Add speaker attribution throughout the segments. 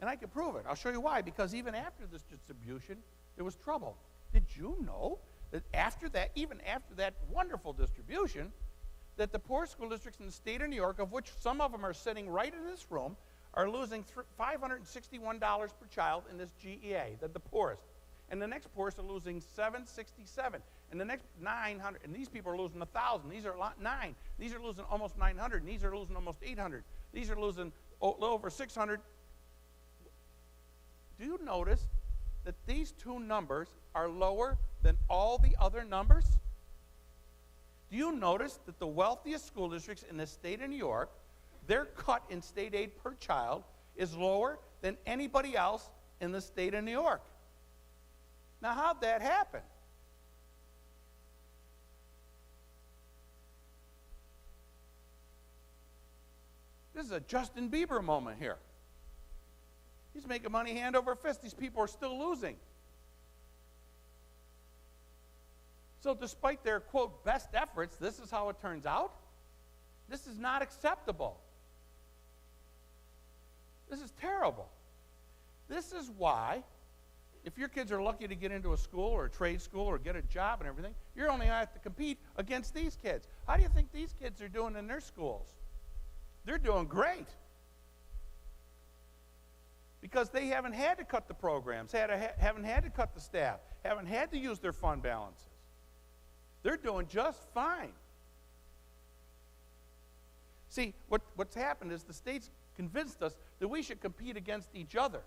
Speaker 1: And I can prove it. I'll show you why. Because even after this distribution, there was trouble. Did you know that after that, even after that wonderful distribution, that the poor school districts in the state of New York, of which some of them are sitting right in this room, are losing $561 per child in this GEA, the poorest. And the next poorest are losing $767. And the next 900, and these people are losing 1,000. These are 9. These are losing almost 900. And these are losing almost 800. These are losing a little over 600. Do you notice that these two numbers are lower than all the other numbers? Do you notice that the wealthiest school districts in the state of New York, their cut in state aid per child is lower than anybody else in the state of New York? Now, how'd that happen? This is a Justin Bieber moment here. He's making money hand over fist. These people are still losing. So despite their, quote, best efforts, this is how it turns out? This is not acceptable. This is terrible. This is why, if your kids are lucky to get into a school or a trade school or get a job and everything, you're only going to have to compete against these kids. How do you think these kids are doing in their schools? They're doing great. Because they haven't had to cut the programs, haven't had to cut the staff, haven't had to use their fund balances. They're doing just fine. See, what's happened is the state's convinced us that we should compete against each other.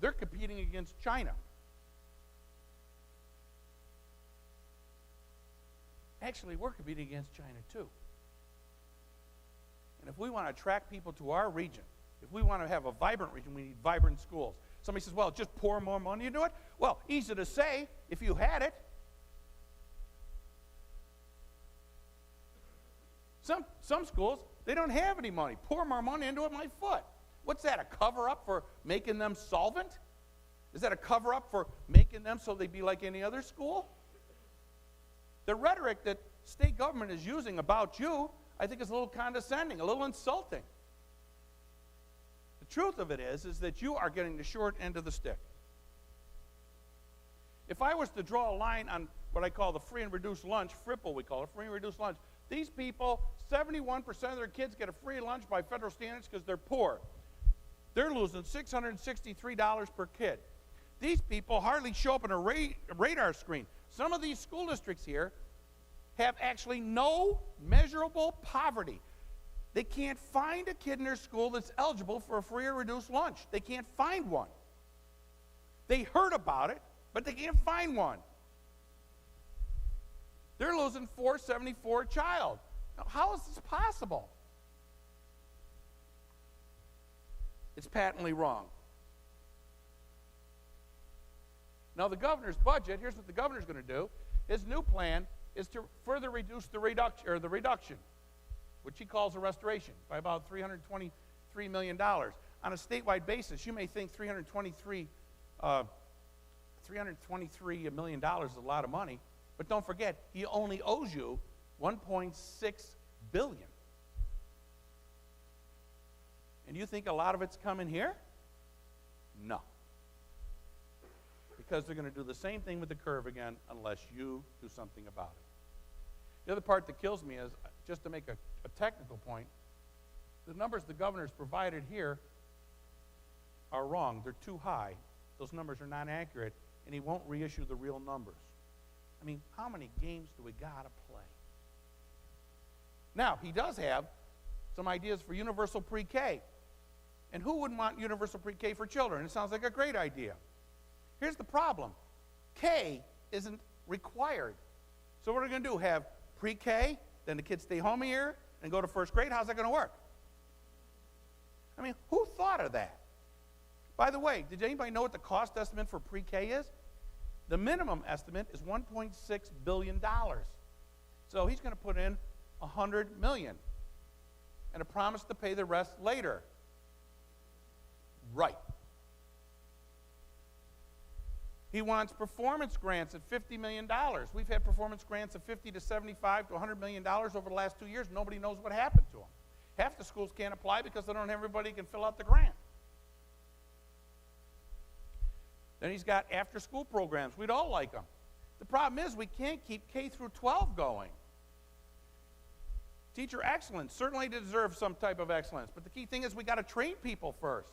Speaker 1: They're competing against China. Actually, we're competing against China too. And if we want to attract people to our region, if we want to have a vibrant region, we need vibrant schools. Somebody says, well, just pour more money into it. Well, easy to say if you had it. Some schools, they don't have any money. Pour more money into it, my foot. What's that, a cover-up for making them solvent? Is that a cover-up for making them so they'd be like any other school? The rhetoric that state government is using about you, I think is a little condescending, a little insulting. The truth of it is that you are getting the short end of the stick. If I was to draw a line on what I call the free and reduced lunch, FRIPL we call it, free and reduced lunch, these people, 71% of their kids get a free lunch by federal standards because they're poor. They're losing $663 per kid. These people hardly show up on a radar screen. Some of these school districts here have actually no measurable poverty. They can't find a kid in their school that's eligible for a free or reduced lunch. They can't find one. They heard about it, but they can't find one. They're losing $474 a child. Now, how is this possible? It's patently wrong. Now, the governor's budget, here's what the governor's going to do. His new plan is to further reduce the reduction, which he calls a restoration, by about $323 million. On a statewide basis, you may think $323 million is a lot of money, but don't forget, he only owes you $1.6 billion. And you think a lot of it's coming here? No. Because they're going to do the same thing with the curve again unless you do something about it. The other part that kills me is, just to make a technical point, the numbers the governor's provided here are wrong. They're too high. Those numbers are not accurate, and he won't reissue the real numbers. I mean, how many games do we got to play? Now, he does have some ideas for universal pre-K. And who wouldn't want universal pre-K for children? It sounds like a great idea. Here's the problem. K isn't required. So what are we going to do? Have pre-K, then the kids stay home a year and go to first grade? How's that going to work? I mean, who thought of that? By the way, did anybody know what the cost estimate for pre-K is? The minimum estimate is $1.6 billion. So he's going to put in $100 million and a promise to pay the rest later. Right. He wants performance grants at $50 million. We've had performance grants of $50 to $75 to $100 million over the last 2 years. Nobody knows what happened to them. Half the schools can't apply because they don't have everybody who can fill out the grant. And he's got after-school programs. We'd all like them. The problem is we can't keep K through 12 going. Teacher excellence certainly deserves some type of excellence, but the key thing is we got to train people first.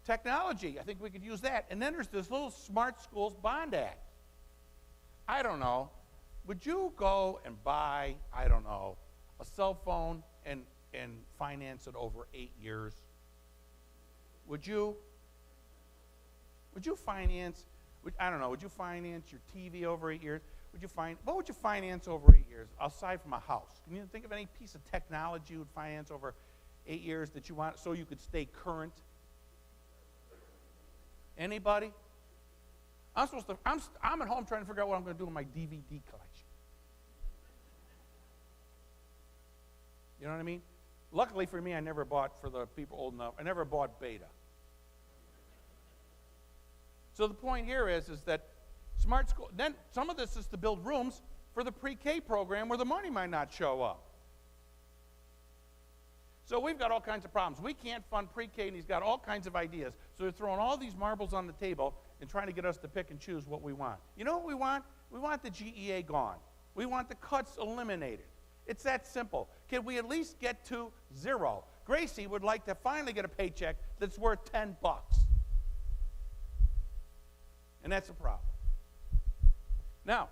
Speaker 1: Technology, I think we could use that. And then there's this little Smart Schools Bond Act. I don't know. Would you go and buy, I don't know, a cell phone and finance it over 8 years? Would you finance, I don't know, would you finance your TV over 8 years? What would you finance over 8 years, aside from a house? Can you think of any piece of technology you would finance over 8 years that you want so you could stay current? Anybody? I'm at home trying to figure out what I'm going to do with my DVD collection. You know what I mean? Luckily for me, I never bought, for the people old enough, I never bought Beta. So the point here is that Smart School, then some of this is to build rooms for the pre-K program where the money might not show up. So we've got all kinds of problems. We can't fund pre-K, and he's got all kinds of ideas. So they're throwing all these marbles on the table and trying to get us to pick and choose what we want. You know what we want? We want the GEA gone. We want the cuts eliminated. It's that simple. Can we at least get to 0? Gracie would like to finally get a paycheck that's worth $10. And that's a problem. Now,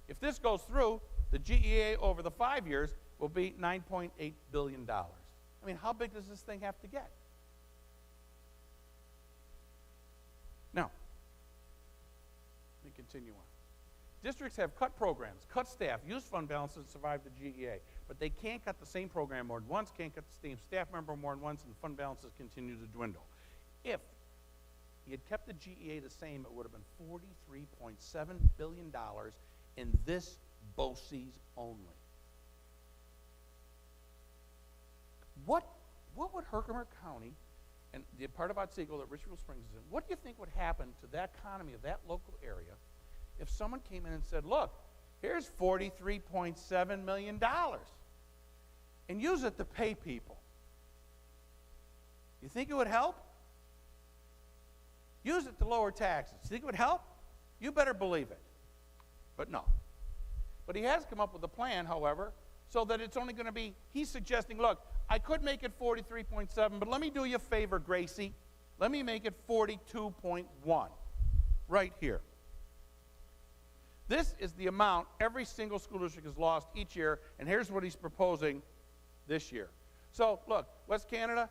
Speaker 1: if this goes through, the GEA over the 5 years will be $9.8 billion. I mean, how big does this thing have to get? Now, let me continue on. Districts have cut programs, cut staff, use fund balances to survive the GEA, but they can't cut the same program more than once, can't cut the same staff member more than once, and fund balances continue to dwindle. If he had kept the GEA the same, it would have been $43.7 billion in this BOCES only. What would Herkimer County, and the part of Otsego that Richfield Springs is in, what do you think would happen to that economy of that local area if someone came in and said, look, here's $43.7 million, and use it to pay people? You think it would help? Use it to lower taxes. You think it would help? You better believe it. But no. But he has come up with a plan, however, so that it's only going to be, he's suggesting, look, I could make it 43.7, but let me do you a favor, Gracie. Let me make it 42.1 right here. This is the amount every single school district has lost each year, and here's what he's proposing this year. So, look, West Canada,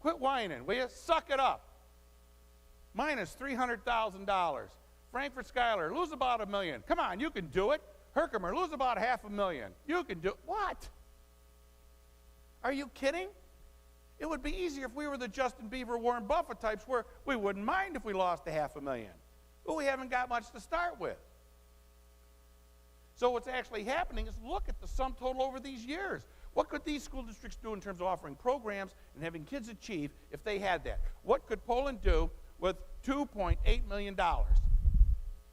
Speaker 1: quit whining, will you? Suck it up. Minus $300,000. Frankfurt Schuyler, lose about $1 million. Come on, you can do it. Herkimer, lose about $500,000. You can do it. What? Are you kidding? It would be easier if we were the Justin Bieber, Warren Buffett types where we wouldn't mind if we lost $500,000. But we haven't got much to start with. So what's actually happening is look at the sum total over these years. What could these school districts do in terms of offering programs and having kids achieve if they had that? What could Poland do with $2.8 million?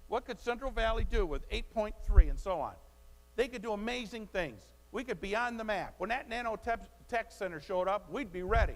Speaker 1: What could Central Valley do with 8.3 and so on? They could do amazing things. We could be on the map. When that nanotech center showed up, we'd be ready.